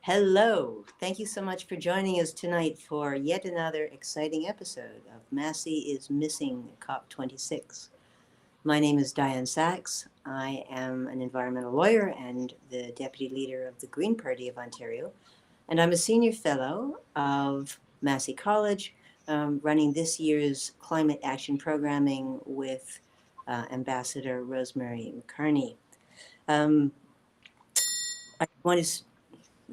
Hello. Thank you so much for joining us tonight for yet another exciting episode of Massey is Missing COP26. My name is Dianne Saxe. I am an environmental lawyer and the deputy leader of the Green Party of Ontario, and I'm a senior fellow of Massey College, running this year's climate action programming with Ambassador Rosemary McCarney. I want to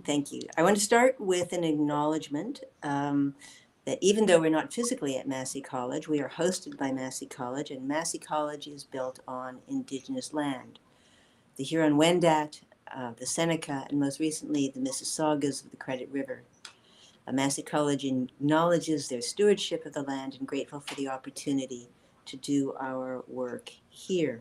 Thank you. I want to start with an acknowledgement that even though we're not physically at Massey College, we are hosted by Massey College, and Massey College is built on Indigenous land. The Huron-Wendat, the Seneca, and most recently the Mississaugas of the Credit River. Massey College acknowledges their stewardship of the land and grateful for the opportunity to do our work here.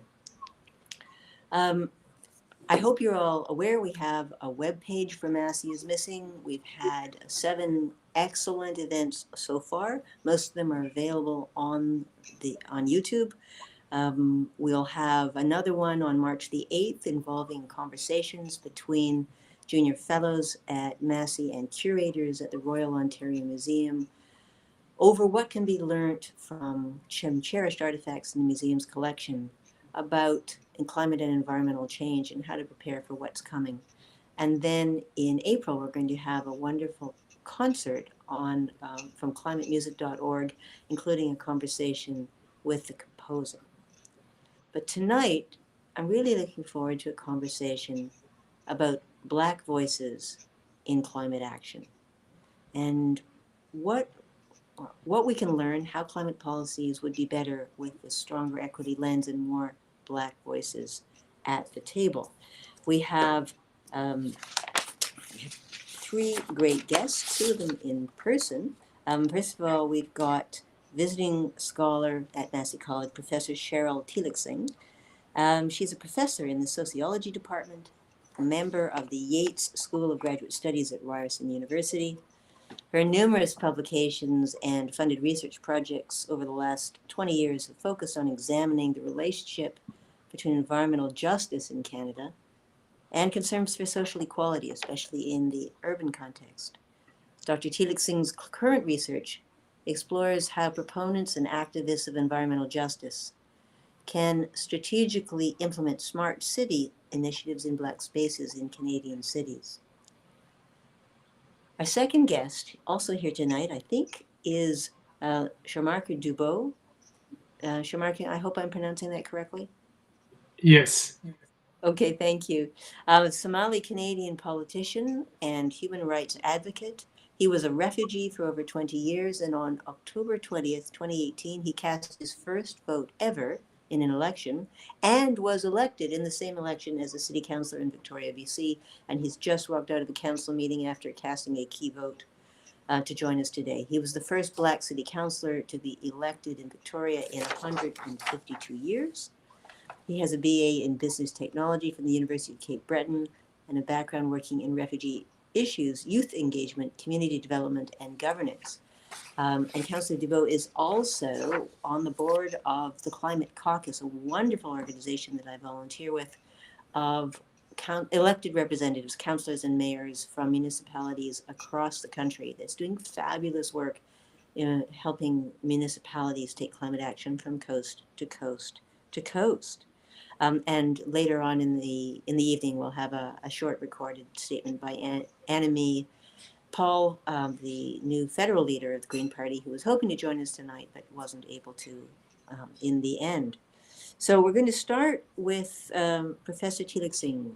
I hope you're all aware we have a webpage for Massey is Missing. We've had 7 excellent events so far. Most of them are available on YouTube. We'll have another one on March the 8th involving conversations between junior fellows at Massey and curators at the Royal Ontario Museum over what can be learnt from some cherished artifacts in the museum's collection about climate and environmental change and how to prepare for what's coming. And then in April, we're going to have a wonderful concert on from climatemusic.org, including a conversation with the composer. But tonight, I'm really looking forward to a conversation about Black voices in climate action and what we can learn, how climate policies would be better with a stronger equity lens and more Black voices at the table. We have 3 great guests, 2 of them in person. First of all, we've got visiting scholar at Massey College, Professor Cheryl Teelucksingh. She's a professor in the Sociology Department, a member of the Yeates School of Graduate Studies at Ryerson University. Her numerous publications and funded research projects over the last 20 years have focused on examining the relationship between environmental justice in Canada and concerns for social equality, especially in the urban context. Dr. Teelucksingh's current research explores how proponents and activists of environmental justice can strategically implement smart city initiatives in Black spaces in Canadian cities. Our second guest, also here tonight, I think, is Sharmarke Dubow. Sharmarke, I hope I'm pronouncing that correctly. Yes. Okay, thank you. A Somali-Canadian politician and human rights advocate. He was a refugee for over 20 years, and on October 20th, 2018, he cast his first vote ever in an election and was elected in the same election as a city councillor in Victoria, BC, and he's just walked out of the council meeting after casting a key vote to join us today. He was the first Black city councillor to be elected in Victoria in 152 years. He has a BA in Business Technology from the University of Cape Breton and a background working in refugee issues, youth engagement, community development, and governance. And Councillor Dubow is also on the board of the Climate Caucus, a wonderful organization that I volunteer with, of elected representatives, councillors and mayors from municipalities across the country that's doing fabulous work in helping municipalities take climate action from coast to coast to coast. And later on in the evening, we'll have a short recorded statement by Annamie Paul, the new federal leader of the Green Party, who was hoping to join us tonight but wasn't able to in the end. So we're going to start with Professor Teelucksingh.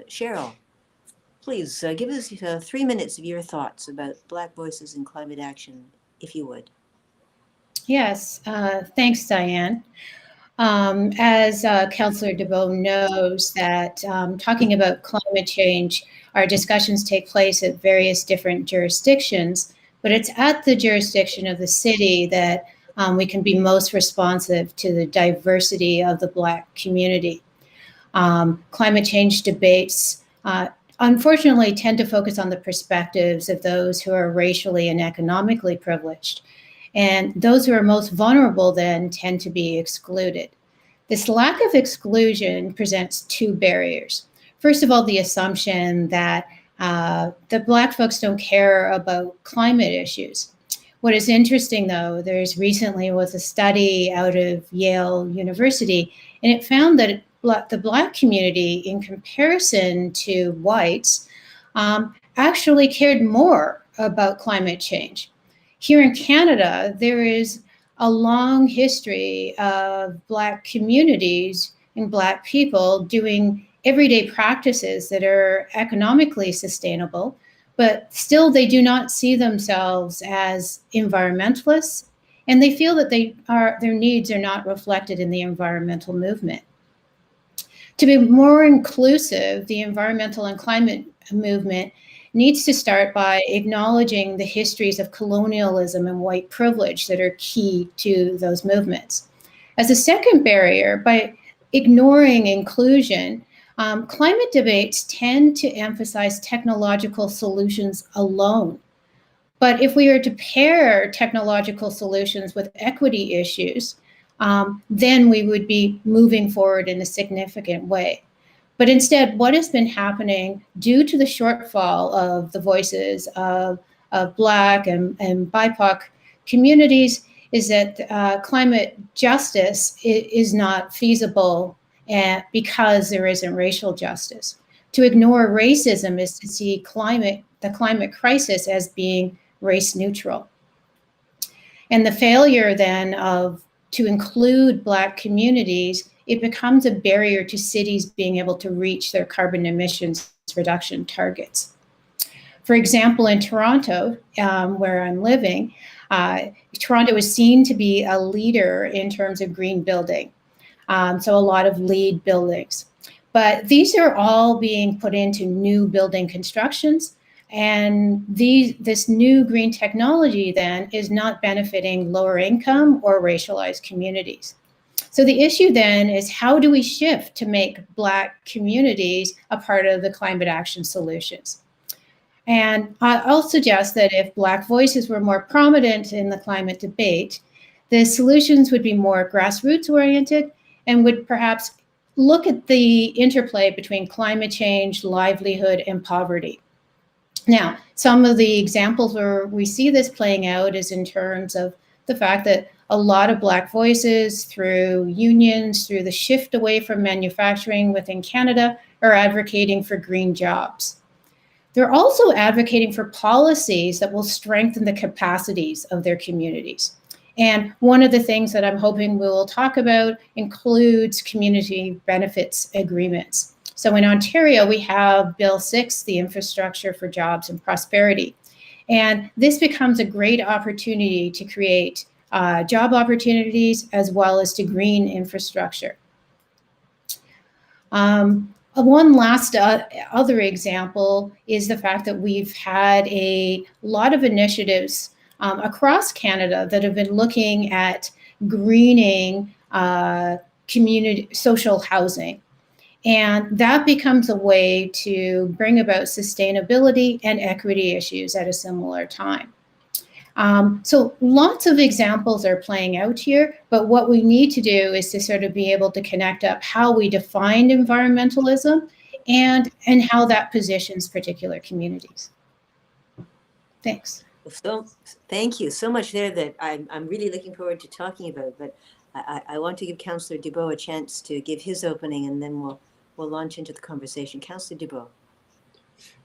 Cheryl, please give us 3 minutes of your thoughts about Black voices in climate action, if you would. Yes, thanks, Dianne. As Councillor Dubow knows, that talking about climate change, our discussions take place at various different jurisdictions, but it's at the jurisdiction of the city that we can be most responsive to the diversity of the Black community. Climate change debates, unfortunately, tend to focus on the perspectives of those who are racially and economically privileged. And those who are most vulnerable then tend to be excluded. This lack of exclusion presents 2 barriers. First of all, the assumption that The Black folks don't care about climate issues. What is interesting, though, there's recently was a study out of Yale University, and it found that the Black community, in comparison to whites, actually cared more about climate change. Here in Canada, there is a long history of Black communities and Black people doing everyday practices that are economically sustainable, but still they do not see themselves as environmentalists, and they feel that their needs are not reflected in the environmental movement. To be more inclusive, the environmental and climate movement needs to start by acknowledging the histories of colonialism and white privilege that are key to those movements. As a second barrier, by ignoring inclusion, climate debates tend to emphasize technological solutions alone. But if we are to pair technological solutions with equity issues, then we would be moving forward in a significant way. But instead, what has been happening due to the shortfall of the voices of Black and BIPOC communities is that climate justice is not feasible because there isn't racial justice. To ignore racism is to see the climate crisis as being race neutral. And the failure then to include Black communities, it becomes a barrier to cities being able to reach their carbon emissions reduction targets. For example, in Toronto, where I'm living, Toronto is seen to be a leader in terms of green building. So a lot of LEED buildings. But these are all being put into new building constructions. And this new green technology then is not benefiting lower income or racialized communities. So the issue then is, how do we shift to make Black communities a part of the climate action solutions? And I'll suggest that if Black voices were more prominent in the climate debate, the solutions would be more grassroots oriented and would perhaps look at the interplay between climate change, livelihood, and poverty. Now, some of the examples where we see this playing out is in terms of the fact that a lot of Black voices through unions, through the shift away from manufacturing within Canada, are advocating for green jobs. They're also advocating for policies that will strengthen the capacities of their communities. And one of the things that I'm hoping we'll talk about includes community benefits agreements. So in Ontario, we have Bill 6, the Infrastructure for Jobs and Prosperity. And this becomes a great opportunity to create job opportunities as well as to green infrastructure. One last other example is the fact that we've had a lot of initiatives across Canada that have been looking at greening community social housing. And that becomes a way to bring about sustainability and equity issues at a similar time. So lots of examples are playing out here, but what we need to do is to sort of be able to connect up how we define environmentalism and how that positions particular communities. Thanks. So thank you so much there that I'm really looking forward to talking about, but I want to give Councillor Dubow a chance to give his opening, and then we'll launch into the conversation. Councillor Dubow.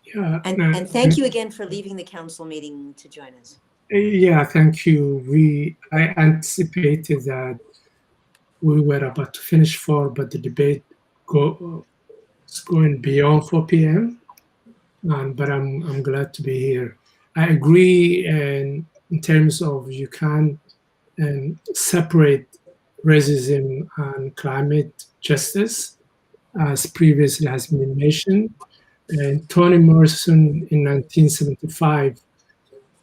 Yeah, and thank you again for leaving the council meeting to join us. Yeah, thank you. I anticipated that we were about to finish 4, but the debate is going beyond 4 p.m. But I'm glad to be here. I agree in terms of you can't separate racism and climate justice, as previously has been mentioned. And Toni Morrison in 1975,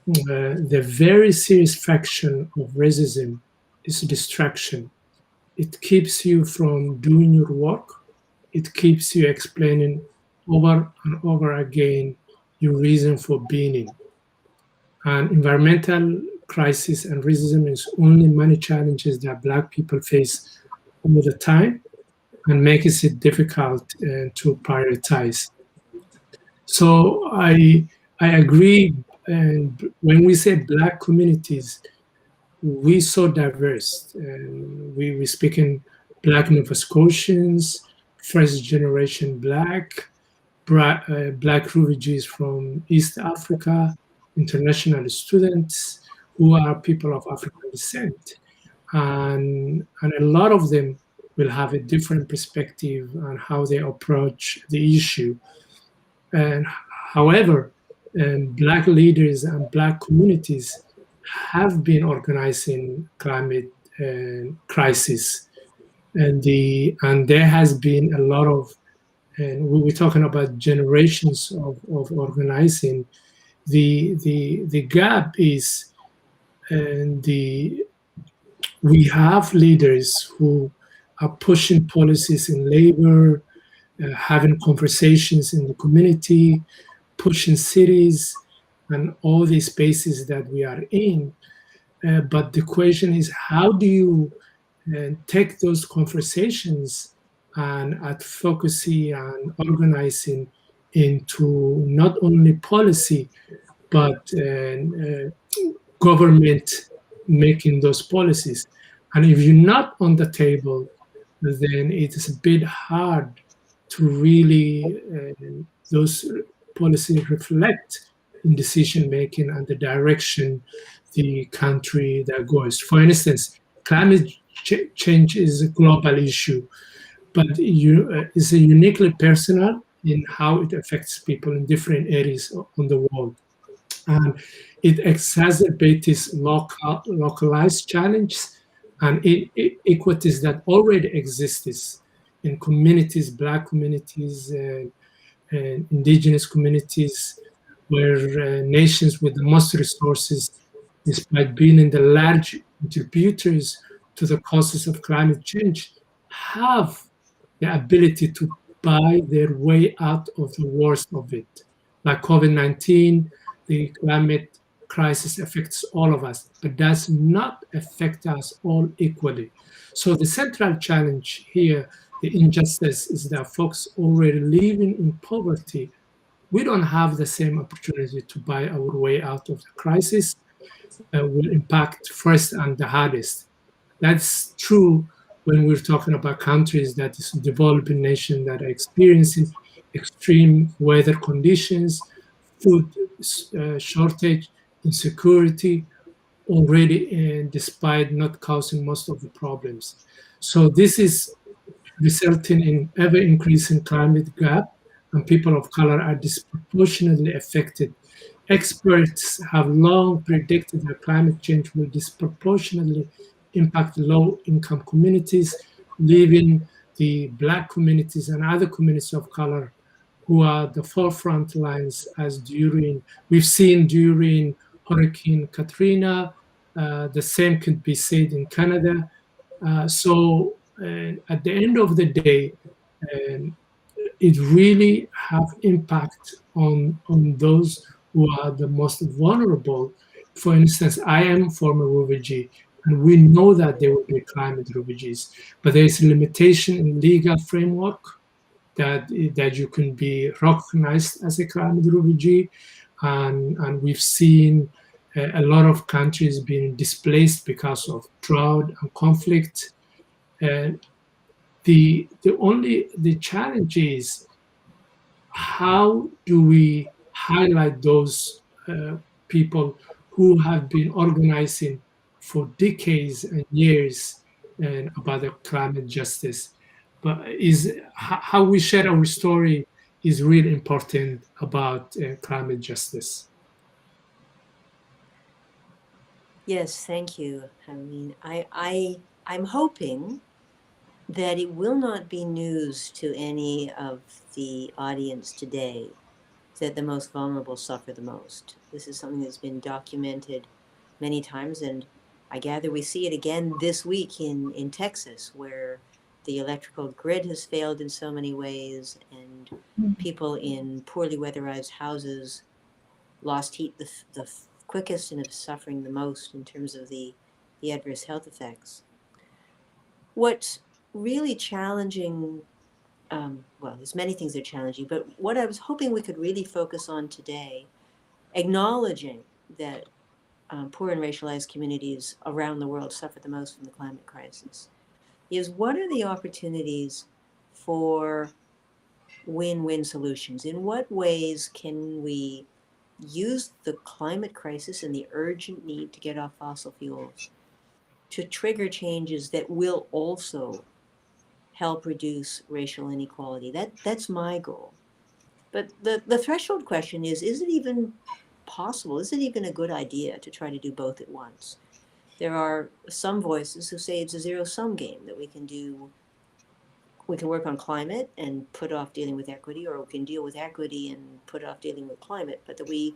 the very serious fraction of racism is distraction. It keeps you from doing your work. It keeps you explaining over and over again your reason for being. And environmental crisis and racism is only many challenges that Black people face all the time and makes it difficult to prioritize. So I agree. And when we say Black communities, we so diverse. And we speak in Black Nova Scotians, first generation Black, Black refugees from East Africa, international students who are people of African descent. And a lot of them will have a different perspective on how they approach the issue. And however, Black leaders and Black communities have been organizing climate crisis, and there has been a lot of, and we were talking about generations of organizing. The gap is, and the we have leaders who are pushing policies in labor, having conversations in the community, pushing cities, and all these spaces that we are in. But the question is, how do you take those conversations and advocacy and organizing into not only policy, but government making those policies? And if you're not on the table, then it is a bit hard to really those policies reflect in decision making and the direction the country that goes. For instance, climate change is a global issue, but it's a uniquely personal in how it affects people in different areas on the world. And it exacerbates localized challenges and inequities that already exist in communities, Black communities, and indigenous communities, where nations with the most resources, despite being in the large contributors to the causes of climate change, have the ability to buy their way out of the worst of it. Like COVID-19, the climate crisis affects all of us, but does not affect us all equally. So the central challenge here, the injustice, is that folks already living in poverty, we don't have the same opportunity to buy our way out of the crisis. Will impact first and the hardest. That's true when we're talking about countries that is developing nations that are experiencing extreme weather conditions, food shortage, insecurity already, and despite not causing most of the problems. So this is resulting in ever increasing climate gap, and people of color are disproportionately affected. Experts have long predicted that climate change will disproportionately impact low-income communities, leaving the Black communities and other communities of color who are the forefront lines, as we've seen during Hurricane Katrina. The same could be said in Canada. So at the end of the day, it really have impact on those who are the most vulnerable. For instance, I am former refugee, and we know that there will be climate refugees, but there is a limitation in legal framework that you can be recognized as a climate refugee, and we've seen a lot of countries being displaced because of drought and conflict. And the challenge is, how do we highlight those people who have been organizing for decades and years and about the climate justice? But is how we share our story is really important about climate justice. Yes, thank you. I mean, I'm hoping that it will not be news to any of the audience today that the most vulnerable suffer the most. This is something that's been documented many times, and I gather we see it again this week in Texas, where the electrical grid has failed in so many ways, and people in poorly weatherized houses lost heat the quickest and are suffering the most in terms of the adverse health effects. What's really challenging well, there's many things that are challenging, but what I was hoping we could really focus on today, acknowledging that poor and racialized communities around the world suffer the most from the climate crisis, is what are the opportunities for win-win solutions? In what ways can we use the climate crisis and the urgent need to get off fossil fuels to trigger changes that will also help reduce racial inequality? That's my goal. But the threshold question is it even possible? Is it even a good idea to try to do both at once? There are some voices who say it's a zero-sum game, that we can work on climate and put off dealing with equity, or we can deal with equity and put off dealing with climate, but that we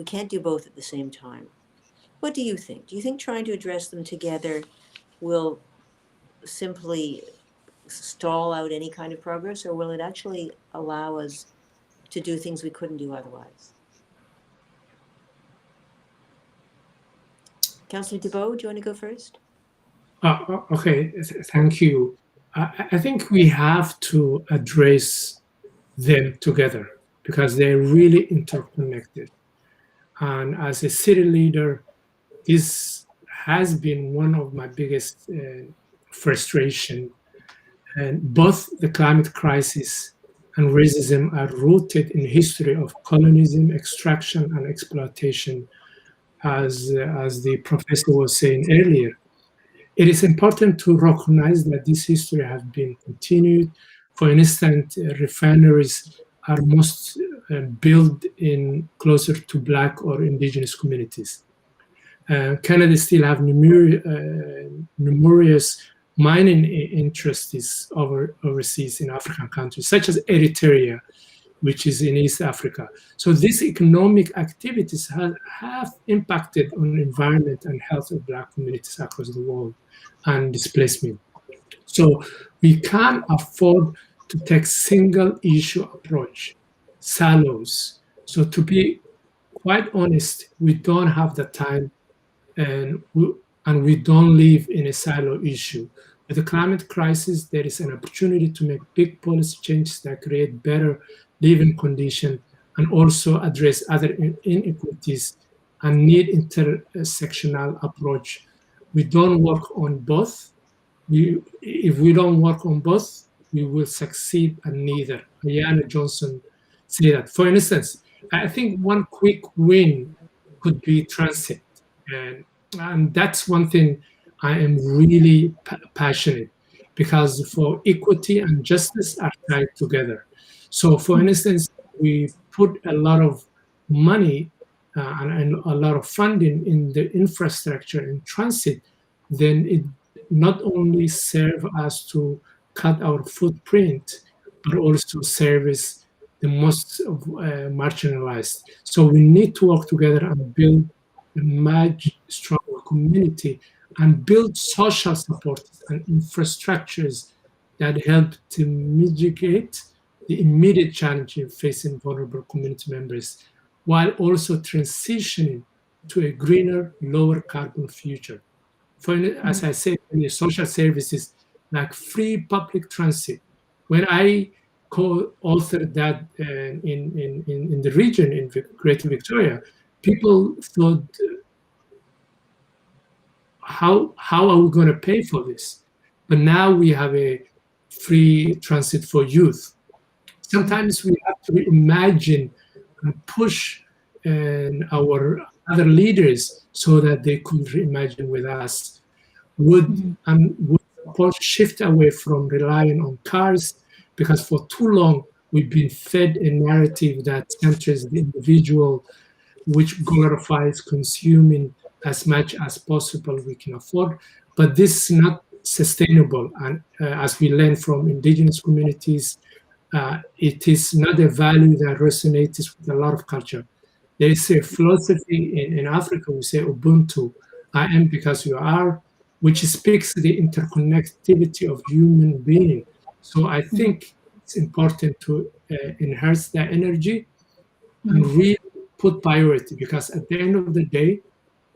can't do both at the same time. What do you think? Do you think trying to address them together will simply stall out any kind of progress, or will it actually allow us to do things we couldn't do otherwise? Councillor Dubow, do you want to go first? Okay, thank you. I think we have to address them together because they're really interconnected. And as a city leader, this has been one of my biggest frustration. And both the climate crisis and racism are rooted in the history of colonialism, extraction, and exploitation, as the professor was saying earlier. It is important to recognize that this history has been continued. For instance, refineries are most built in closer to Black or Indigenous communities. Canada still have numerous mining interests overseas in African countries, such as Eritrea, which is in East Africa. So these economic activities have impacted on the environment and health of Black communities across the world and displacement. So we can't afford to take single issue approach, silos. So to be quite honest, we don't have the time and we don't live in a silo issue. With the climate crisis, there is an opportunity to make big policy changes that create better living conditions and also address other inequities and need intersectional approach. We don't work on both. If we don't work on both, we will succeed at neither. Ayana Johnson said that. For instance, I think one quick win could be transit. And that's one thing I am really passionate, because for equity and justice are tied together. So for instance, we put a lot of money and a lot of funding in the infrastructure in transit, then it not only serve us to cut our footprint, but also service the most marginalized. So we need to work together and build a much stronger community and build social support and infrastructures that help to mitigate the immediate challenges facing vulnerable community members, while also transitioning to a greener, lower carbon future. As I said, in the social services like free public transit. When I co-authored that in the region, in Greater Victoria, people thought, how are we going to pay for this? But now we have a free transit for youth. Sometimes we have to imagine and push our other leaders so that they could reimagine with us. Would shift away from relying on cars, because for too long we've been fed a narrative that centers the individual, which glorifies consuming as much as possible we can afford. But this is not sustainable. And as we learn from Indigenous communities, it is not a value that resonates with a lot of culture. There is a philosophy in Africa, we say Ubuntu, I am because you are, which speaks to the interconnectivity of human being. So I think it's important to enhance that energy and really put priority, because at the end of the day,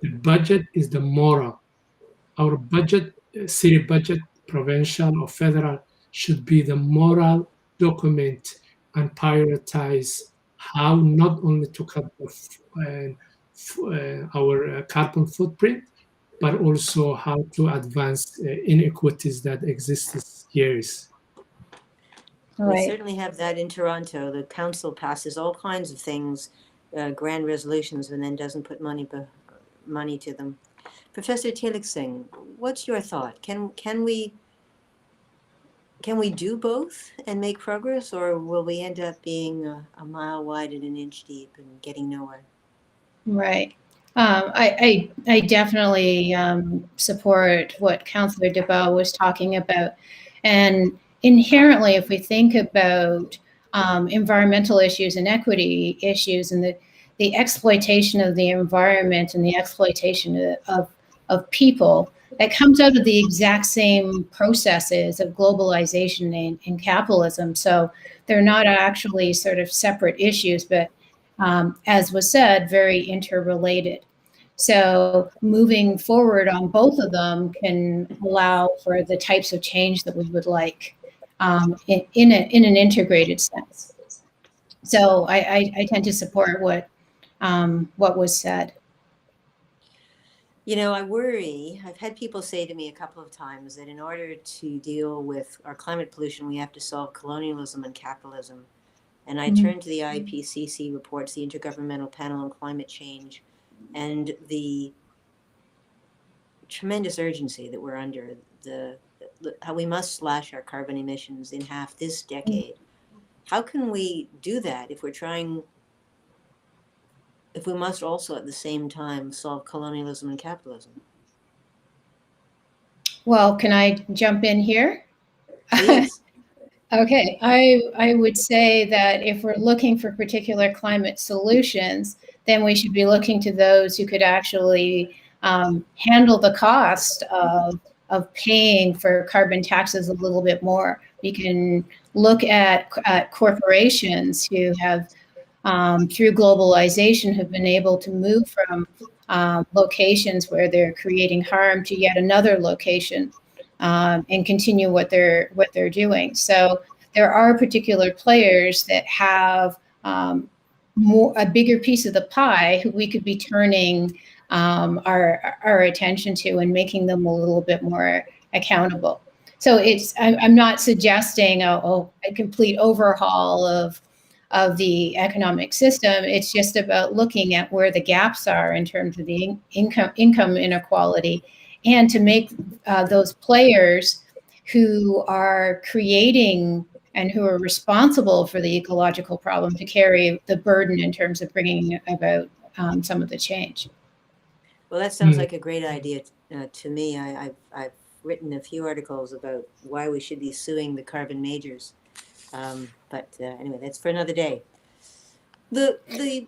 the budget is the moral. Our budget, city budget, provincial or federal, should be the moral document and prioritize how not only to cut our carbon footprint, but also how to advance inequities that exist these years. We Right. certainly have that in Toronto. The council passes all kinds of things, grand resolutions, and then doesn't put money to them. Professor Teelucksingh, what's your thought? Can we do both and make progress, or will we end up being a mile wide and an inch deep and getting nowhere? Right. I definitely support what Councillor Dubow was talking about. And inherently, if we think about environmental issues and equity issues and the exploitation of the environment and the exploitation of people, that comes out of the exact same processes of globalization and capitalism. So they're not actually sort of separate issues, but as was said, very interrelated. So moving forward on both of them can allow for the types of change that we would like in an integrated sense. So I tend to support what was said. You know, I worry, I've had people say to me a couple of times that in order to deal with our climate pollution, we have to solve colonialism and capitalism. And I turn to the IPCC reports, the Intergovernmental Panel on Climate Change, and the tremendous urgency that we're under, how we must slash our carbon emissions in half this decade. How can we do that if we must also at the same time solve colonialism and capitalism? Well, can I jump in here? Please. Okay, I would say that if we're looking for particular climate solutions, then we should be looking to those who could actually handle the cost of paying for carbon taxes a little bit more. We can look at corporations who have, through globalization, have been able to move from locations where they're creating harm to yet another location. And continue what they're doing. So there are particular players that have a bigger piece of the pie who we could be turning our attention to and making them a little bit more accountable. So I'm not suggesting a complete overhaul of the economic system. It's just about looking at where the gaps are in terms of the income inequality, and to make those players who are creating and who are responsible for the ecological problem to carry the burden in terms of bringing about some of the change. Well, that sounds like a great idea to me. I've written a few articles about why we should be suing the carbon majors. But anyway, that's for another day. The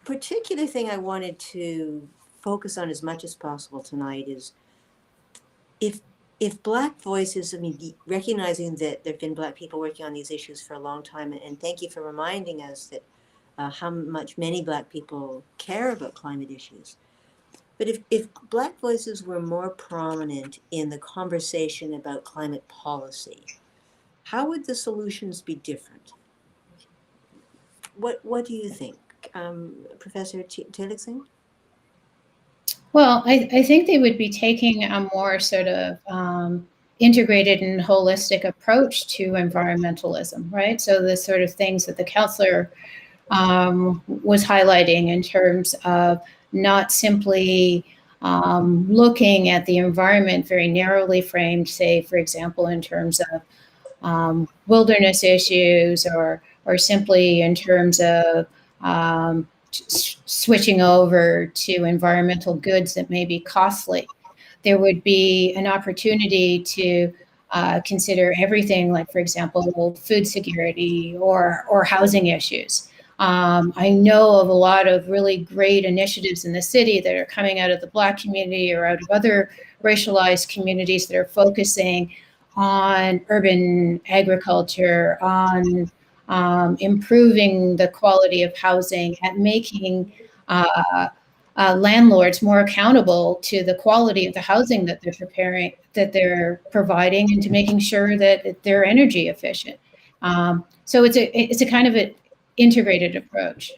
particular thing I wanted to focus on as much as possible tonight is if Black voices, I mean, recognizing that there have been Black people working on these issues for a long time, and thank you for reminding us that how much many Black people care about climate issues. But if Black voices were more prominent in the conversation about climate policy, how would the solutions be different? What do you think, Professor Teelucksingh? Well, I think they would be taking a more sort of integrated and holistic approach to environmentalism, right? So the sort of things that the councillor was highlighting in terms of not simply looking at the environment very narrowly framed, say, for example, in terms of wilderness issues or simply in terms of switching over to environmental goods that may be costly. There would be an opportunity to consider everything, like, for example, food security or housing issues. I know of a lot of really great initiatives in the city that are coming out of the Black community or out of other racialized communities that are focusing on urban agriculture, on improving the quality of housing, at making landlords more accountable to the quality of the housing that they're providing, and to making sure that they're energy efficient. So it's a kind of an integrated approach.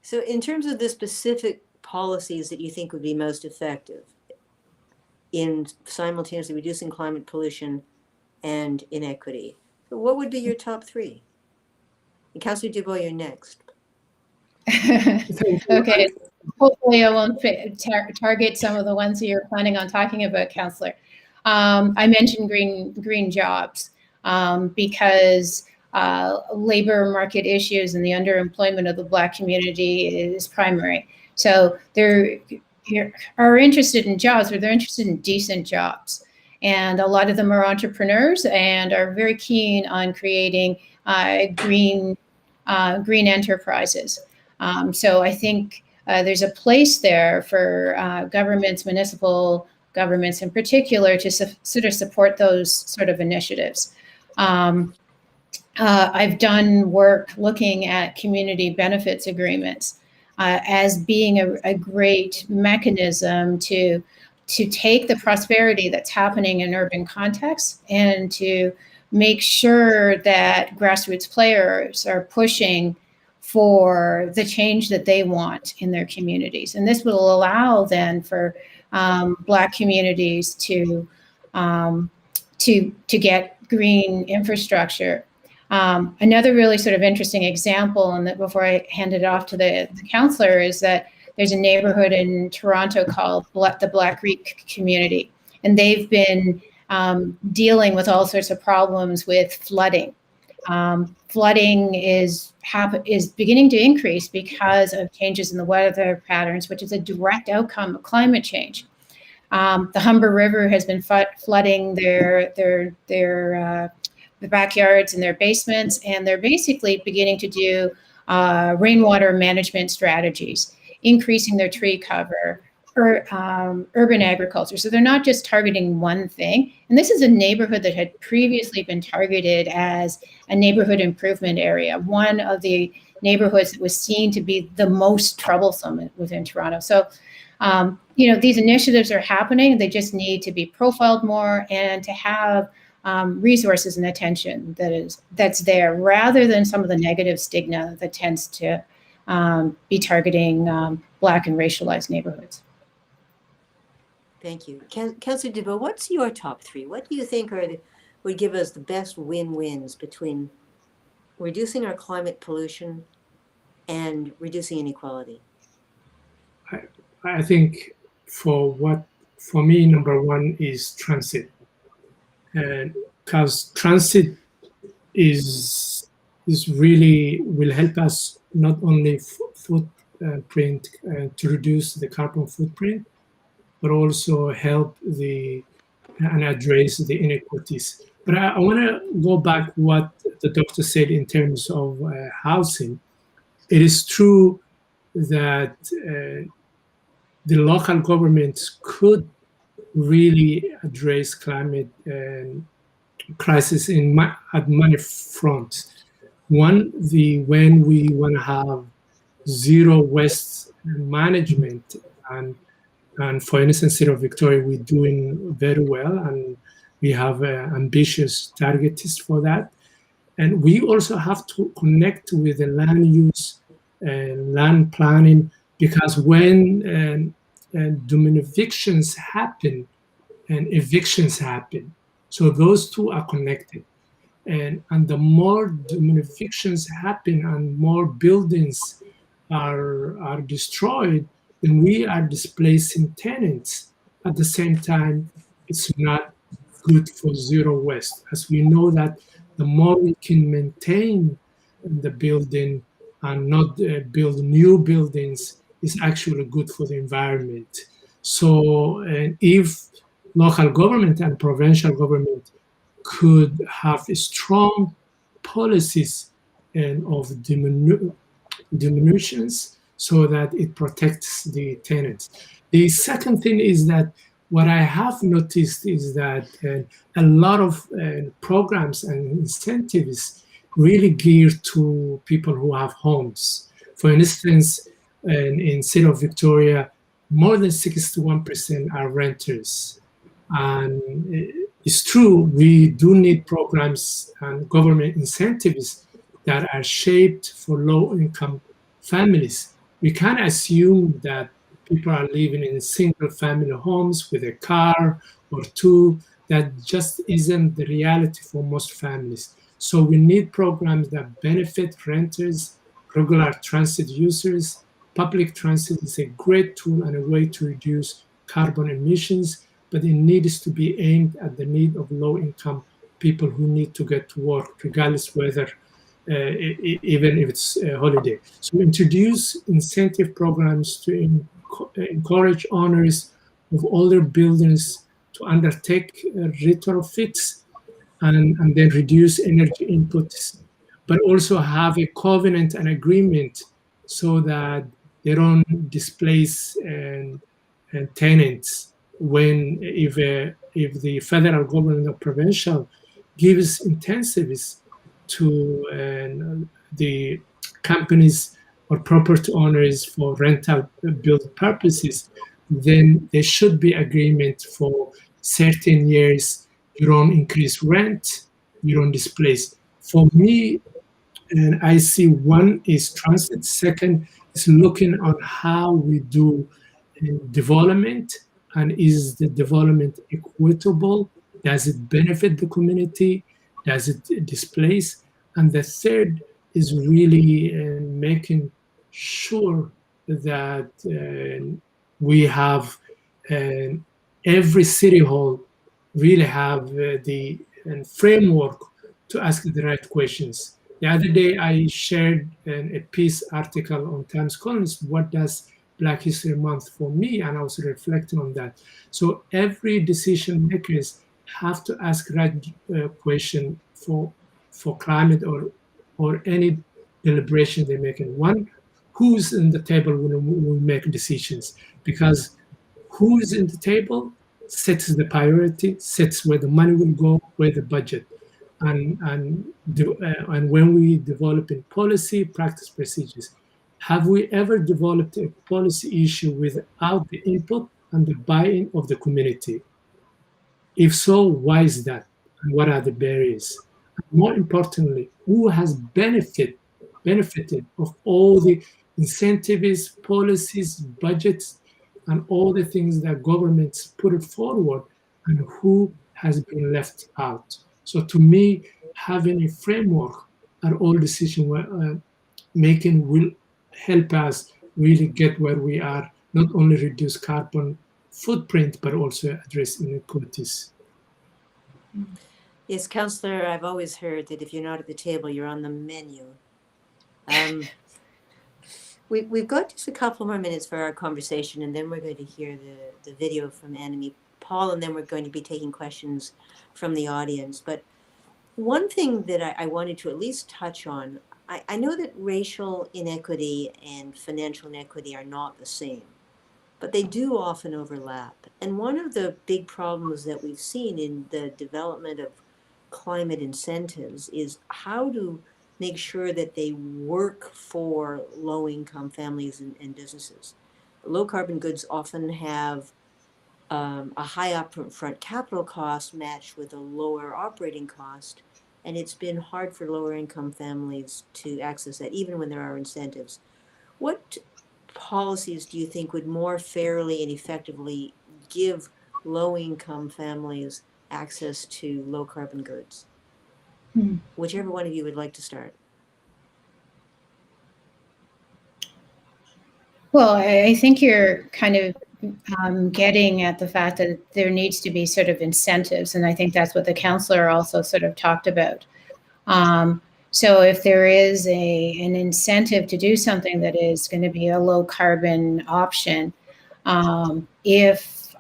So in terms of the specific policies that you think would be most effective in simultaneously reducing climate pollution and inequity, so what would be your top three? And Councillor Dubow, you're next. Okay, hopefully I won't target some of the ones that you're planning on talking about, Councillor. I mentioned green jobs because labor market issues and the underemployment of the Black community is primary. So they're are interested in jobs, but they're interested in decent jobs. And a lot of them are entrepreneurs and are very keen on creating green enterprises. So I think there's a place there for governments, municipal governments in particular, to sort of support those sort of initiatives. I've done work looking at community benefits agreements as being a great mechanism to take the prosperity that's happening in urban contexts and to make sure that grassroots players are pushing for the change that they want in their communities. And this will allow then for Black communities to get green infrastructure. Another really sort of interesting example, and that before I hand it off to the councillor, is that there's a neighborhood in Toronto called the Black Creek community, and they've been dealing with all sorts of problems with flooding. Flooding is beginning to increase because of changes in the weather patterns, which is a direct outcome of climate change. The Humber River has been flooding their backyards and their basements, and they're basically beginning to do rainwater management strategies, increasing their tree cover, or urban agriculture. So they're not just targeting one thing. And this is a neighborhood that had previously been targeted as a neighborhood improvement area, one of the neighborhoods that was seen to be the most troublesome within Toronto. So, these initiatives are happening. They just need to be profiled more and to have resources and attention that's there, rather than some of the negative stigma that tends to be targeting Black and racialized neighborhoods. Thank you. Councillor Dubow, what's your top three? What do you think would give us the best win-wins between reducing our climate pollution and reducing inequality? I think for me, number one is transit. And because transit is really will help us not only footprint to reduce the carbon footprint, but also help and address the inequities. But I want to go back what the doctor said in terms of housing. It is true that the local governments could really address climate crisis at many fronts. One, when we want to have zero waste management, and for instance, City of Victoria, we're doing very well, and we have ambitious targets for that. And we also have to connect with the land use and land planning, because when evictions happen and evictions happen, so those two are connected. And the more evictions happen and more buildings are destroyed, then we are displacing tenants. At the same time, it's not good for zero waste, as we know that the more we can maintain the building and not build new buildings is actually good for the environment. So if local government and provincial government could have strong policies of diminutions so that it protects the tenants. The second thing is that what I have noticed is that a lot of programs and incentives really geared to people who have homes. For instance, and in city of Victoria, more than 61% are renters. And it's true, we do need programs and government incentives that are shaped for low-income families. We can't assume that people are living in single-family homes with a car or two. That just isn't the reality for most families. So we need programs that benefit renters, regular transit users. Public transit is a great tool and a way to reduce carbon emissions, but it needs to be aimed at the need of low-income people who need to get to work, regardless whether, even if it's a holiday. So introduce incentive programs to encourage owners of older buildings to undertake retrofits and then reduce energy inputs, but also have a covenant and agreement so that they don't displace tenants when if the federal government or provincial gives incentives to the companies or property owners for rental build purposes, then there should be agreement for certain years. You don't increase rent, you don't displace. For me, and I see one is transit, second is looking on how we do development, and is the development equitable? Does it benefit the community? Does it displace? And the third is really making sure that we have every city hall really have the framework to ask the right questions. The other day, I shared a piece article on Times Columns, what does Black History Month for me? And I was reflecting on that. So every decision makers have to ask right question for climate or any deliberation they're making. One, who's in the table when we make decisions? Because who is in the table sets the priority, sets where the money will go, where the budget. And when we develop in policy, practice procedures, have we ever developed a policy issue without the input and the buy-in of the community? If so, why is that? And what are the barriers? And more importantly, who has benefited of all the incentives, policies, budgets, and all the things that governments put it forward, and who has been left out? So to me, having a framework at all decision making will help us really get where we are, not only reduce carbon footprint, but also address inequalities. Yes, Councillor, I've always heard that if you're not at the table, you're on the menu. We've got just a couple more minutes for our conversation, and then we're going to hear the video from Annamie, Paul, and then we're going to be taking questions from the audience. But one thing that I wanted to at least touch on, I know that racial inequity and financial inequity are not the same, but they do often overlap. And one of the big problems that we've seen in the development of climate incentives is how to make sure that they work for low-income families and businesses. Low carbon goods often have a high upfront capital cost matched with a lower operating cost, and it's been hard for lower income families to access that, even when there are incentives. What policies do you think would more fairly and effectively give low-income families access to low-carbon goods? Whichever one of you would like to start. Well, I think you're kind of getting at the fact that there needs to be sort of incentives, and I think that's what the councillor also sort of talked about. So if there is an incentive to do something that is going to be a low carbon option, if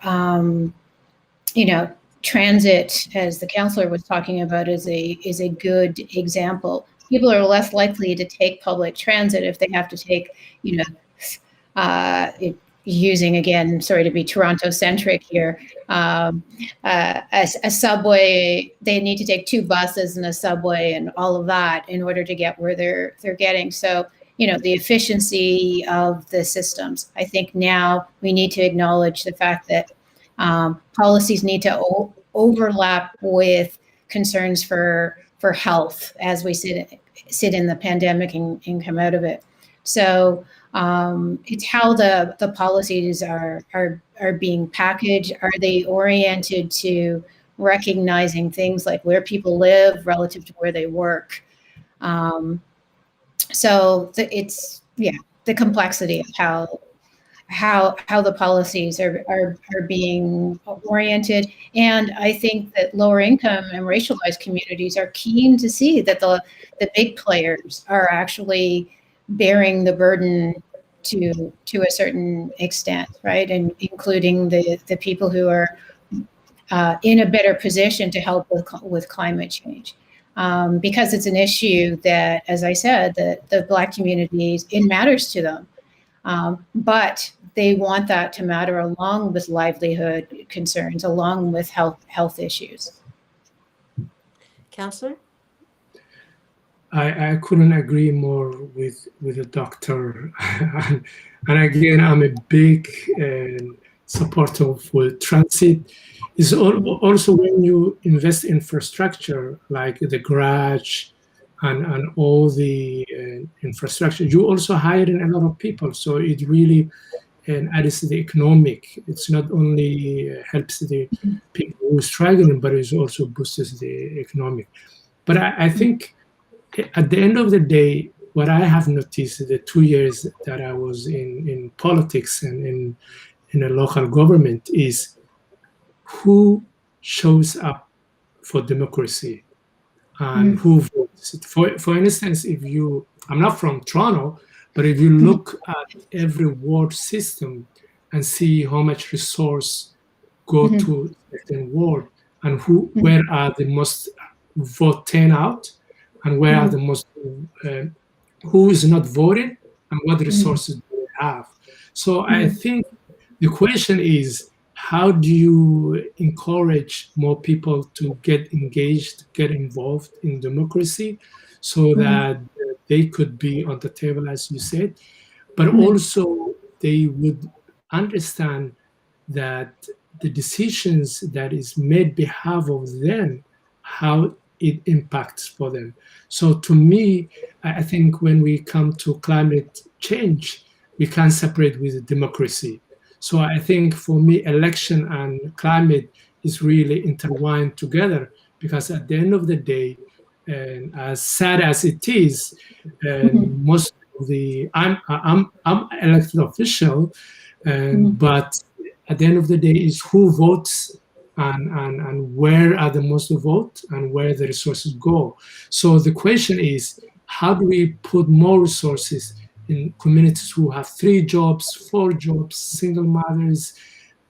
transit, as the councillor was talking about, is a good example. People are less likely to take public transit if they have to take, using, again, sorry to be Toronto-centric here, a subway. They need to take 2 buses and a subway and all of that in order to get where they're getting. So, the efficiency of the systems. I think now we need to acknowledge the fact that policies need to overlap with concerns for health as we sit in the pandemic and come out of it. So it's how the policies are being packaged. Are they oriented to recognizing things like where people live relative to where they work? So it's the complexity of how the policies are being oriented. And I think that lower income and racialized communities are keen to see that the big players are actually bearing the burden to a certain extent, right? And including the people who are in a better position to help with climate change. Because it's an issue that, as I said, the Black communities, it matters to them. But they want that to matter along with livelihood concerns, along with health issues. Councillor? I couldn't agree more with the doctor. And again, I'm a big supporter of transit. It's also when you invest in infrastructure like the garage and all the infrastructure, you also hire in a lot of people. So it really adds to the economic. It's not only helps the people who are struggling, but it also boosts the economic. But I think at the end of the day, what I have noticed the 2 years that I was in politics and in a local government is who shows up for democracy and who votes. For instance, I'm not from Toronto, but if you look at every ward system and see how much resource go to a certain ward and where are the most vote turnout and where are the most who is not voting and what resources do they have. So I think the question is, how do you encourage more people to get engaged, get involved in democracy so that they could be on the table, as you said, but also they would understand that the decisions that is made behalf of them, how it impacts for them. So to me, I think when we come to climate change, we can't separate with democracy. So I think for me, election and climate is really intertwined together, because at the end of the day, and as sad as it is, most of I'm elected official, but at the end of the day is who votes and where are the most vote and where the resources go. So the question is, how do we put more resources in communities who have 3 jobs, 4 jobs, single mothers,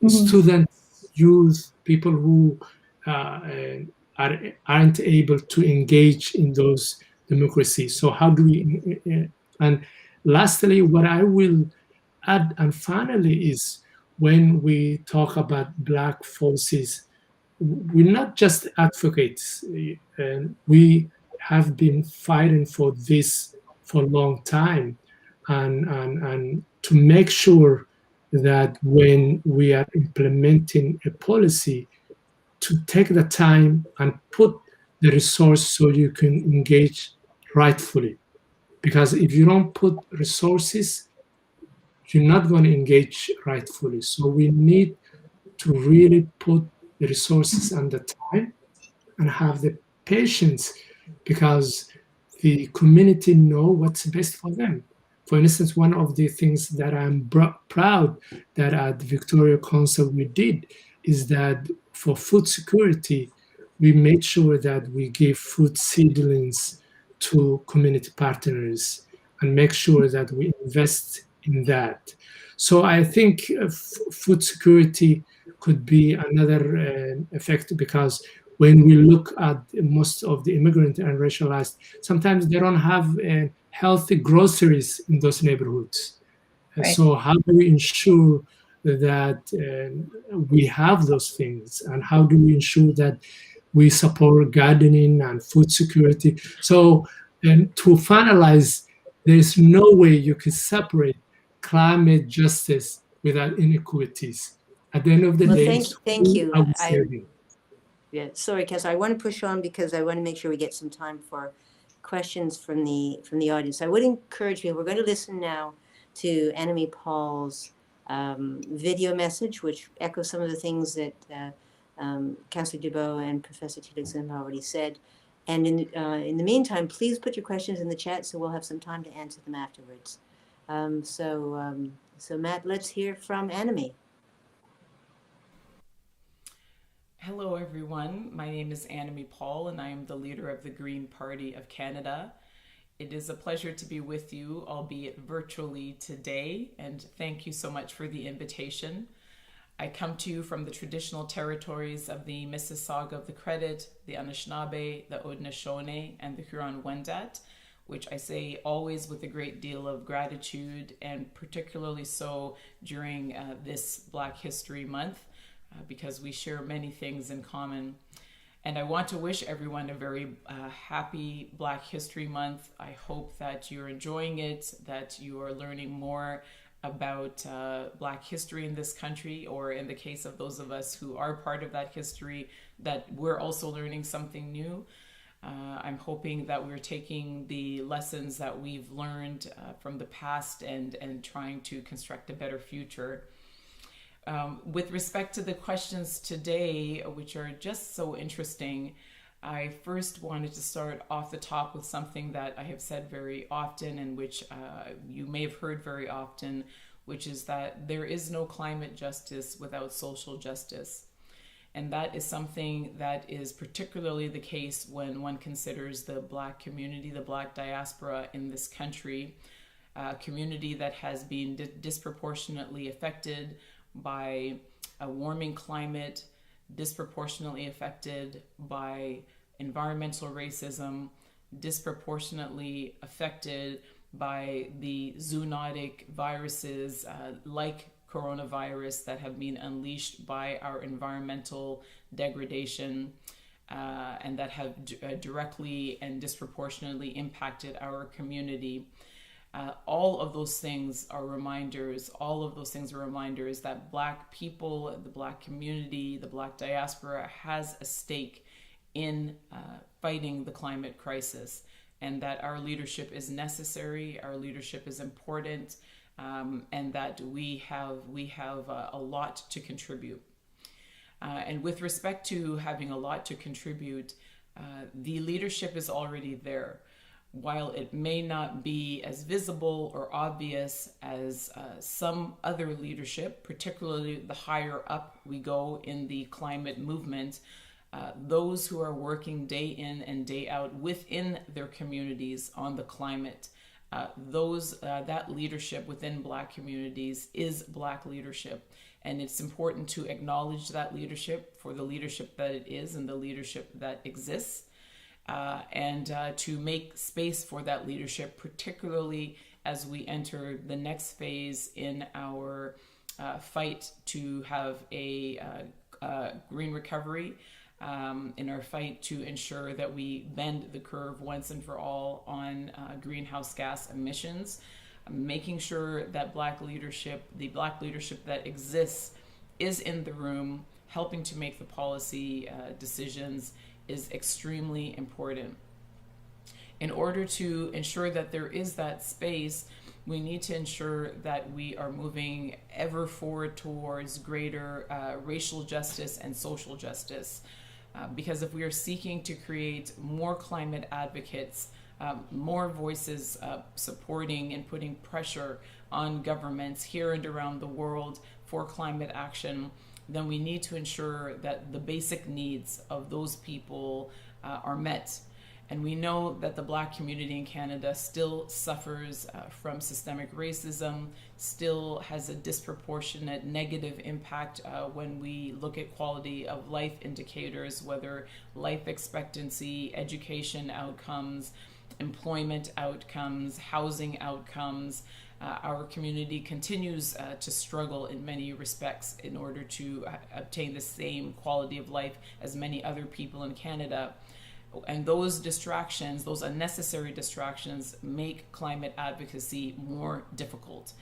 students, youth, people who aren't able to engage in those democracies. So how do we, and lastly, what I will add, and finally, is when we talk about Black forces, we're not just advocates. We have been fighting for this for a long time. And to make sure that when we are implementing a policy, to take the time and put the resource so you can engage rightfully. Because if you don't put resources, you're not going to engage rightfully. So we need to really put the resources and the time and have the patience, because the community know what's best for them. For instance, one of the things that I'm proud that at the Victoria Council we did is that for food security, we made sure that we give food seedlings to community partners and make sure that we invest in that. So I think food security could be another effect, because when we look at most of the immigrant and racialized, sometimes they don't have healthy groceries in those neighborhoods. Right. So how do we ensure that we have those things, and how do we ensure that we support gardening and food security? So to finalize, there's no way you can separate climate justice without inequities. At the end of the Well, day, it's thank who you. are we serving? Yeah, sorry, Cass, I want to push on because I want to make sure we get some time for questions from the audience. I would encourage you, we're going to listen now to Annamie Paul's video message, which echoes some of the things that Councillor Dubow and Professor Teelucksingh have already said. And in the meantime, please put your questions in the chat so we'll have some time to answer them afterwards. So Matt, let's hear from Annamie. Hello, everyone. My name is Annamie Paul, and I am the leader of the Green Party of Canada. It is a pleasure to be with you, albeit virtually today, and thank you so much for the invitation. I come to you from the traditional territories of the Mississauga of the Credit, the Anishinaabe, the Haudenosaunee, and the Huron-Wendat, which I say always with a great deal of gratitude, and particularly so during this Black History Month, because we share many things in common. And I want to wish everyone a very happy Black History Month. I hope that you're enjoying it, that you are learning more about Black history in this country, or in the case of those of us who are part of that history, that we're also learning something new. I'm hoping that we're taking the lessons that we've learned from the past and trying to construct a better future. With respect to the questions today, which are just so interesting, I first wanted to start off the top with something that I have said very often, and which you may have heard very often, which is that there is no climate justice without social justice. And that is something that is particularly the case when one considers the Black community, the Black diaspora in this country, a community that has been disproportionately affected by a warming climate, disproportionately affected by environmental racism, disproportionately affected by the zoonotic viruses like coronavirus that have been unleashed by our environmental degradation and that have directly and disproportionately impacted our community. All of those things are reminders, that Black people, the Black community, the Black diaspora has a stake in fighting the climate crisis, and that our leadership is necessary, our leadership is important, and that we have a lot to contribute. And with respect to having a lot to contribute, the leadership is already there. While it may not be as visible or obvious as some other leadership, particularly the higher up we go in the climate movement, those who are working day in and day out within their communities on the climate, that leadership within Black communities is Black leadership. And it's important to acknowledge that leadership for the leadership that it is and the leadership that exists. And to make space for that leadership, particularly as we enter the next phase in our fight to have a green recovery, in our fight to ensure that we bend the curve once and for all on greenhouse gas emissions, making sure that the Black leadership that exists is in the room, helping to make the policy decisions is extremely important. In order to ensure that there is that space, we need to ensure that we are moving ever forward towards greater racial justice and social justice. Because if we are seeking to create more climate advocates, more voices supporting and putting pressure on governments here and around the world for climate action, then we need to ensure that the basic needs of those people are met. And we know that the Black community in Canada still suffers from systemic racism, still has a disproportionate negative impact when we look at quality of life indicators, whether life expectancy, education outcomes, employment outcomes, housing outcomes. Our community continues to struggle in many respects in order to obtain the same quality of life as many other people in Canada. And those distractions, those unnecessary distractions, make climate advocacy more difficult.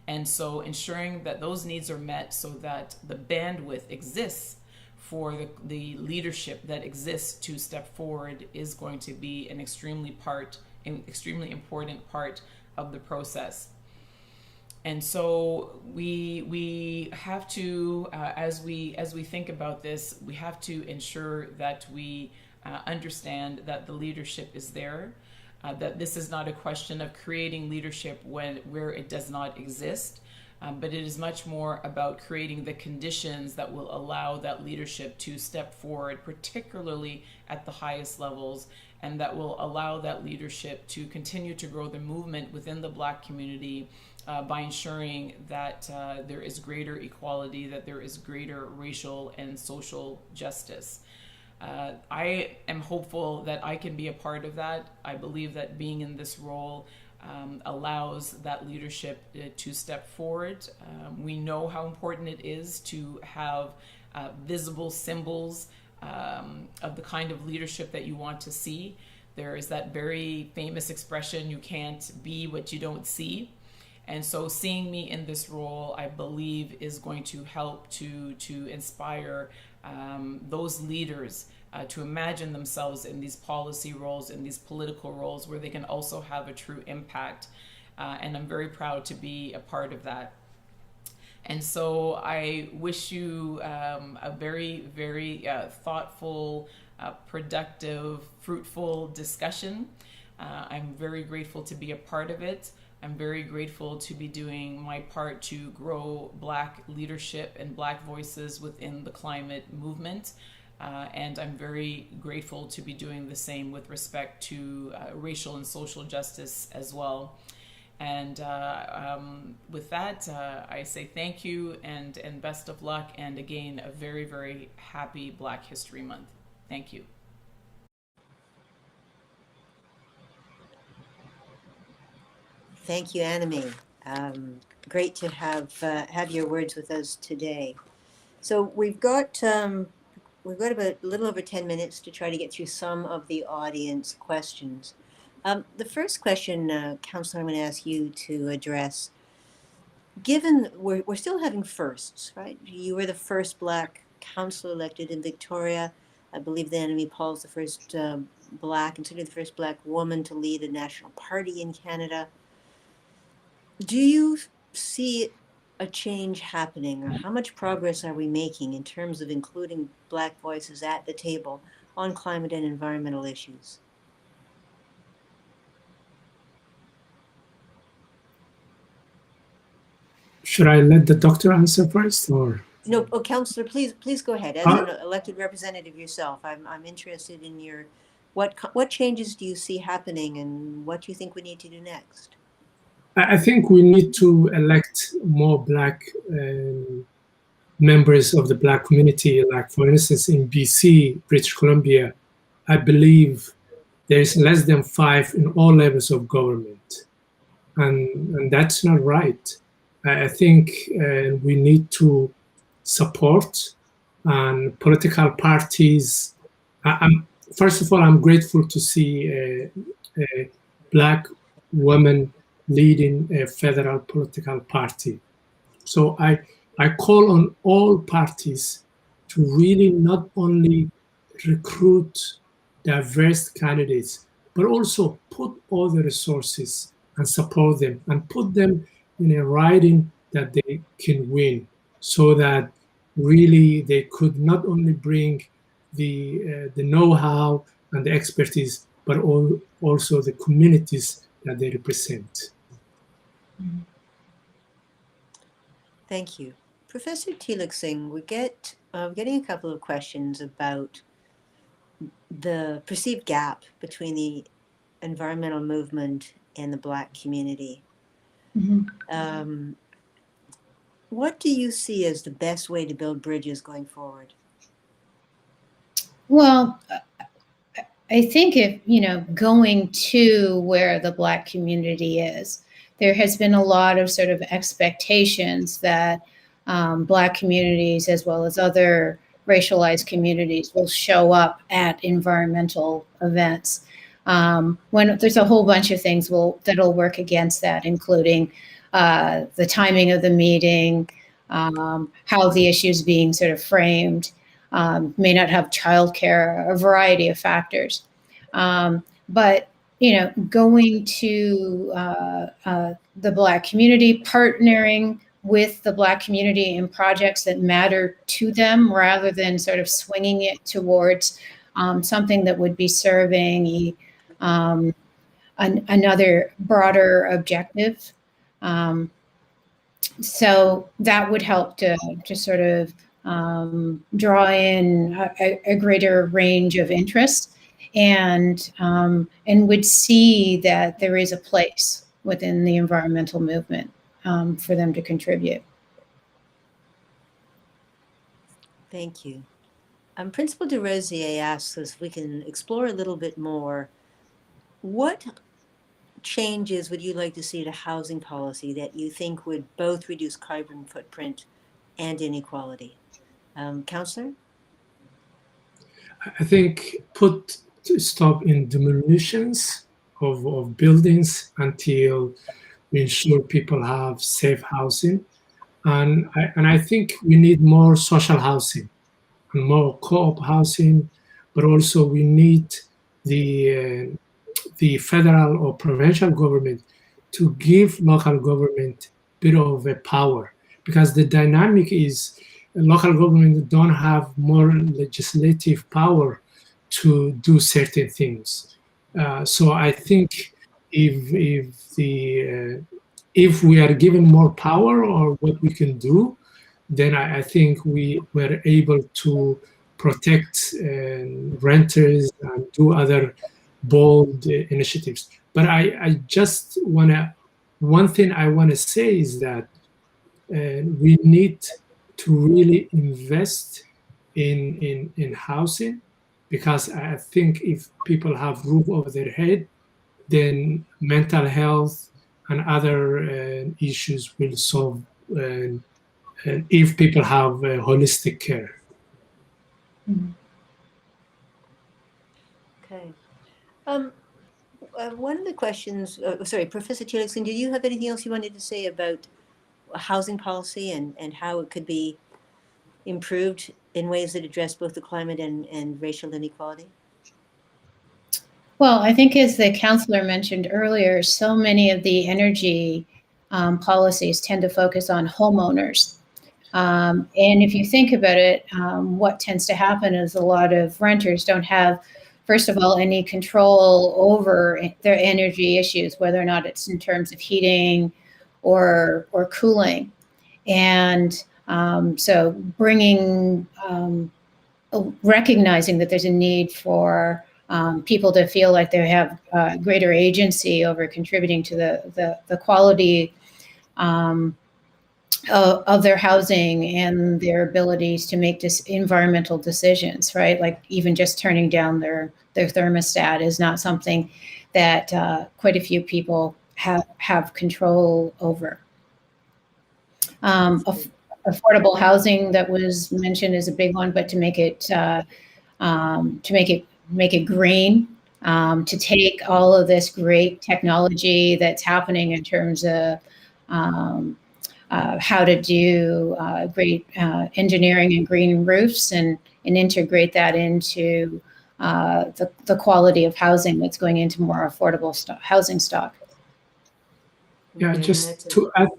And so ensuring that those needs are met so that the bandwidth exists for the leadership that exists to step forward is going to be an extremely important part of the process. And so we have to, as we think about this, we have to ensure that we understand that the leadership is there, that this is not a question of creating leadership where it does not exist, but it is much more about creating the conditions that will allow that leadership to step forward, particularly at the highest levels, and that will allow that leadership to continue to grow the movement within the Black community by ensuring that there is greater equality, that there is greater racial and social justice. I am hopeful that I can be a part of that. I believe that being in this role allows that leadership to step forward. We know how important it is to have visible symbols of the kind of leadership that you want to see. There is that very famous expression, you can't be what you don't see. And so seeing me in this role, I believe, is going to help to inspire those leaders to imagine themselves in these policy roles, in these political roles, where they can also have a true impact. And I'm very proud to be a part of that. And so I wish you a very, very thoughtful, productive, fruitful discussion. I'm very grateful to be a part of it. I'm very grateful to be doing my part to grow Black leadership and Black voices within the climate movement. And I'm very grateful to be doing the same with respect to racial and social justice as well. And with that, I say thank you and best of luck. And again, a very, very happy Black History Month. Thank you. Thank you, Annamie. Great to have your words with us today. So we've got about a little over 10 minutes to try to get through some of the audience questions. The first question, Councillor, I'm going to ask you to address. Given we're still having firsts, right? You were the first Black councillor elected in Victoria. I believe that Annamie Paul is the first Black, and certainly the first Black woman to lead a national party in Canada. Do you see a change happening, or how much progress are we making in terms of including Black voices at the table on climate and environmental issues? Should I let the doctor answer first, or? No, Councillor, please go ahead. As an elected representative yourself, I'm interested in your, what changes do you see happening, and what do you think we need to do next? I think we need to elect more Black members of the Black community. Like, for instance, in BC, British Columbia, I believe there is less than 5 in all levels of government. And that's not right. I think we need to support and political parties. First of all, I'm grateful to see a Black woman leading a federal political party. So I call on all parties to really not only recruit diverse candidates, but also put all the resources and support them and put them in a riding that they can win, so that really they could not only bring the know-how and the expertise, but also the communities that they represent. Thank you. Professor Teelucksingh, we're getting a couple of questions about the perceived gap between the environmental movement and the Black community. Mm-hmm. What do you see as the best way to build bridges going forward? Well, I think if, going to where the Black community is, there has been a lot of sort of expectations that Black communities, as well as other racialized communities will show up at environmental events. When there's a whole bunch of things that'll work against that, including the timing of the meeting, how the issue is being sort of framed, may not have childcare, a variety of factors. But going to the Black community, partnering with the Black community in projects that matter to them, rather than sort of swinging it towards something that would be serving another broader objective. So that would help to sort of draw in a greater range of interests, and would see that there is a place within the environmental movement for them to contribute. Thank you. Principal DeRosier asks us if we can explore a little bit more. What changes would you like to see to housing policy that you think would both reduce carbon footprint and inequality? Councillor? I think put stop in demolitions of buildings until we ensure people have safe housing. And I think we need more social housing and more co-op housing, but also we need the federal or provincial government to give local government a bit of a power, because the dynamic is local government don't have more legislative power to do certain things. So I think if we are given more power or what we can do, then I think we were able to protect renters and do other bold initiatives. But I just one thing I want to say is that we need to really invest in housing, because I think if people have roof over their head, then mental health and other issues will solve if people have holistic care. Okay. One of the questions, sorry, Professor Teelucksingh, did you have anything else you wanted to say about housing policy and how it could be improved in ways that address both the climate and racial inequality? Well, I think as the councillor mentioned earlier, so many of the energy policies tend to focus on homeowners. And if you think about it, what tends to happen is a lot of renters don't have, first of all, any control over their energy issues, whether or not it's in terms of heating or cooling. And so recognizing that there's a need for people to feel like they have greater agency over contributing to the quality of their housing and their abilities to make environmental decisions, right? Like even just turning down their thermostat is not something that quite a few people have control over. Affordable housing that was mentioned is a big one, but to make it green, to take all of this great technology that's happening in terms of how to do great engineering and green roofs and integrate that into the quality of housing that's going into more affordable housing stock. Yeah, just to add,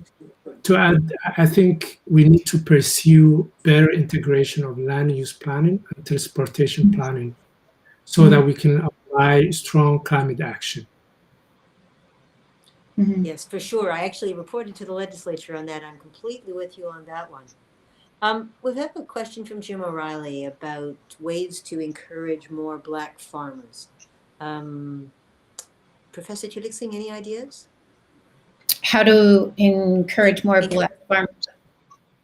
I think we need to pursue better integration of land use planning and transportation planning so that we can apply strong climate action. Mm-hmm. Yes, for sure. I actually reported to the legislature on that. I'm completely with you on that one. We have a question from Jim O'Reilly about ways to encourage more Black farmers. Professor Teelucksingh, any ideas? How to encourage more Black farmers?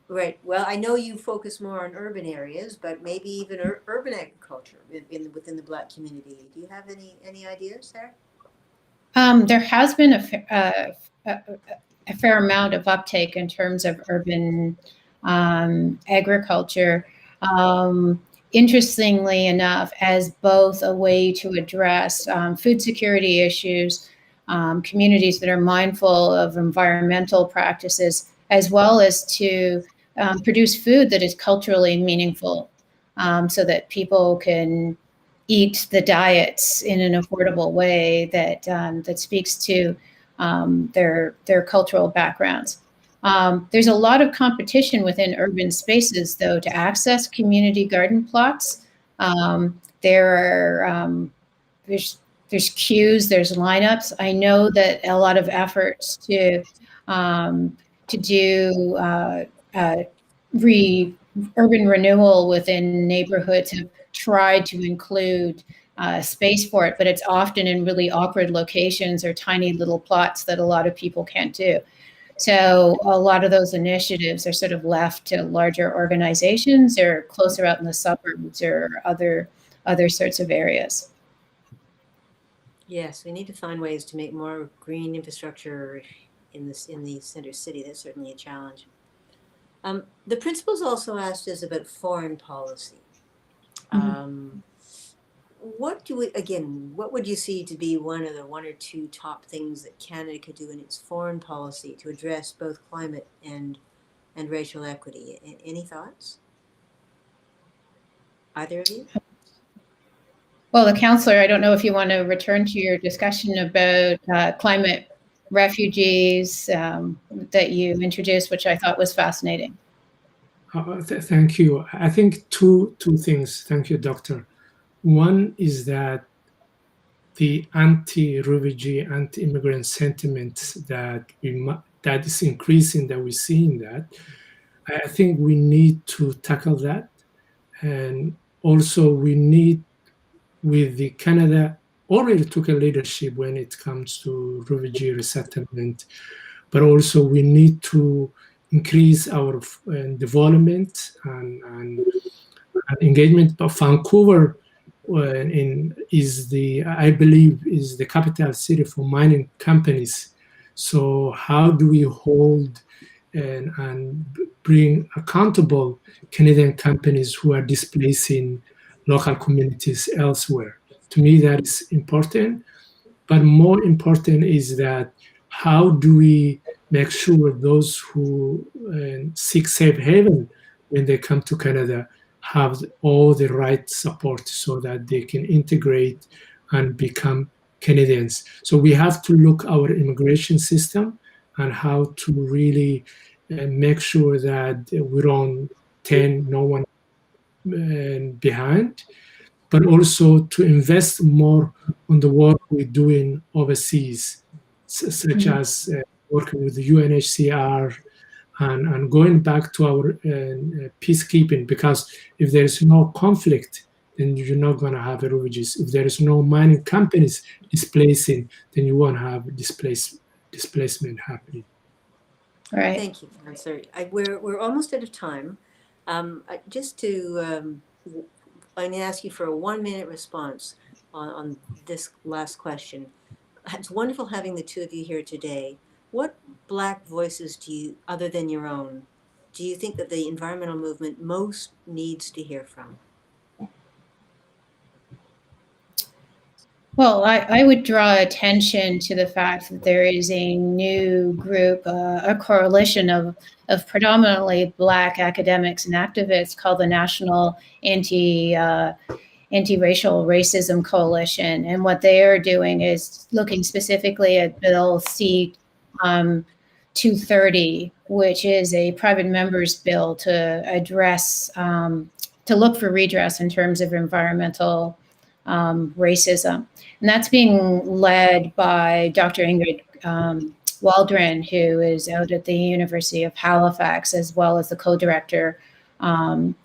Right. Well, I know you focus more on urban areas, but maybe even urban agriculture within the Black community. Do you have any ideas there? There has been a fair amount of uptake in terms of urban agriculture. Interestingly enough, as both a way to address food security issues, communities that are mindful of environmental practices, as well as to produce food that is culturally meaningful, so that people can eat the diets in an affordable way that that speaks to their cultural backgrounds. There's a lot of competition within urban spaces, though, to access community garden plots. There are there's queues, there's lineups. I know that a lot of efforts to do urban renewal within neighborhoods have tried to include space for it, but it's often in really awkward locations or tiny little plots that a lot of people can't do. So a lot of those initiatives are sort of left to larger organizations or closer out in the suburbs or other sorts of areas. Yes, we need to find ways to make more green infrastructure in the center city. That's certainly a challenge. The principals also asked us about foreign policy. What would you see to be one or two top things that Canada could do in its foreign policy to address both climate and racial equity? Any thoughts? Either of you? Well, the councillor, I don't know if you want to return to your discussion about climate refugees that you introduced, which I thought was fascinating. Thank you. I think two things. Thank you, Doctor. One is that the anti-refugee, anti-immigrant sentiments that is increasing, that we're seeing that. I think we need to tackle that, and also we need, with the Canada already took a leadership when it comes to refugee resettlement, but also we need to increase our development and engagement. But Vancouver I believe, is the capital city for mining companies. So how do we hold and bring accountable Canadian companies who are displacing local communities elsewhere? To me, that is important. But more important is that how do we make sure those who seek safe haven when they come to Canada have all the right support so that they can integrate and become Canadians. So we have to look our immigration system and how to really make sure that we don't turn no one behind, but also to invest more on the work we're doing overseas, such as working with the UNHCR and going back to our peacekeeping, because if there is no conflict, then you're not going to have refugees. If there is no mining companies displacing, then you won't have displacement happening. All right. Thank you, Councillor. We're almost out of time. I'm going to ask you for a 1-minute response on this last question. It's wonderful having the two of you here today. What Black voices do you, other than your own, do you think that the environmental movement most needs to hear from? Well, I would draw attention to the fact that there is a new group, a coalition of predominantly Black academics and activists called the National Anti-Racial Racism Coalition. And what they are doing is looking specifically at Bill C-230, which is a private member's bill to address, to look for redress in terms of environmental racism. And that's being led by Dr. Ingrid Waldron, who is out at the University of Halifax, as well as the co-director, Nilo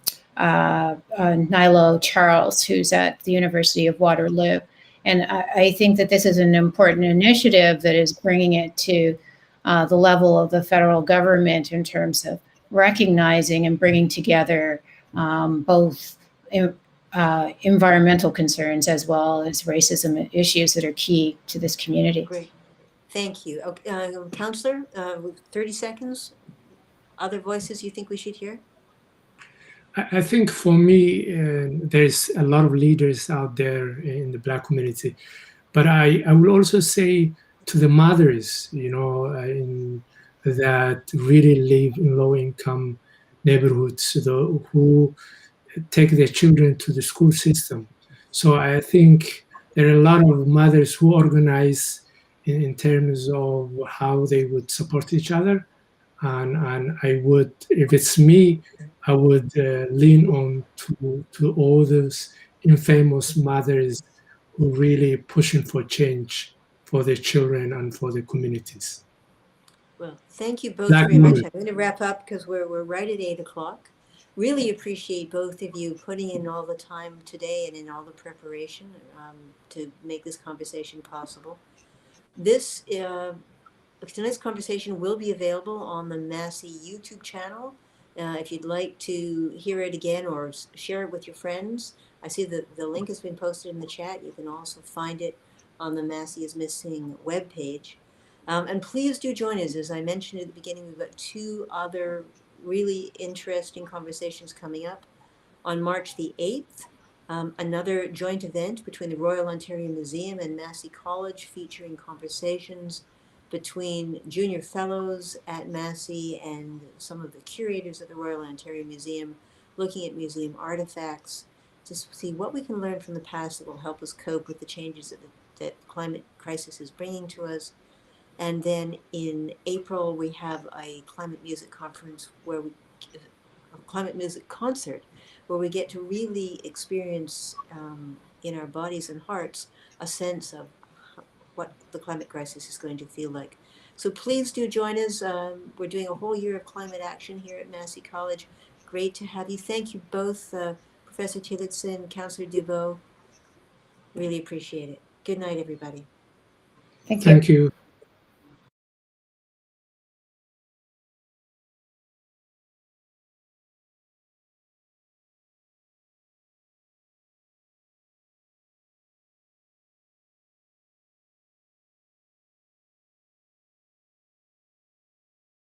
Charles, who's at the University of Waterloo. And I think that this is an important initiative that is bringing it to the level of the federal government in terms of recognizing and bringing together both environmental concerns as well as racism issues that are key to this community. Great. Thank you. Councillor, 30 seconds. Other voices you think we should hear? I think for me, there's a lot of leaders out there in the Black community, but I will also say to the mothers, that really live in low-income neighborhoods, who take their children to the school system. So I think there are a lot of mothers who organize in terms of how they would support each other. And I would, if it's me, I would lean on to all those infamous mothers who really pushing for change for their children and for their communities. Well, thank you both Black very much. women. I'm going to wrap up because we're right at 8 o'clock. Really appreciate both of you putting in all the time today and in all the preparation to make this conversation possible. This tonight's conversation will be available on the Massey YouTube channel. If you'd like to hear it again or share it with your friends, I see that the link has been posted in the chat. You can also find it on the Massey is Missing webpage. And please do join us. As I mentioned at the beginning, we've got 2 other really interesting conversations coming up. On March the 8th, another joint event between the Royal Ontario Museum and Massey College featuring conversations between junior fellows at Massey and some of the curators of the Royal Ontario Museum, looking at museum artifacts to see what we can learn from the past that will help us cope with the changes that the climate crisis is bringing to us. And then in April, we have a climate music conference a climate music concert, where we get to really experience in our bodies and hearts a sense of what the climate crisis is going to feel like. So please do join us. We're doing a whole year of climate action here at Massey College. Great to have you. Thank you both, Professor Teelucksingh, Councillor Dubow. Really appreciate it. Good night, everybody. Thank you. Thank you.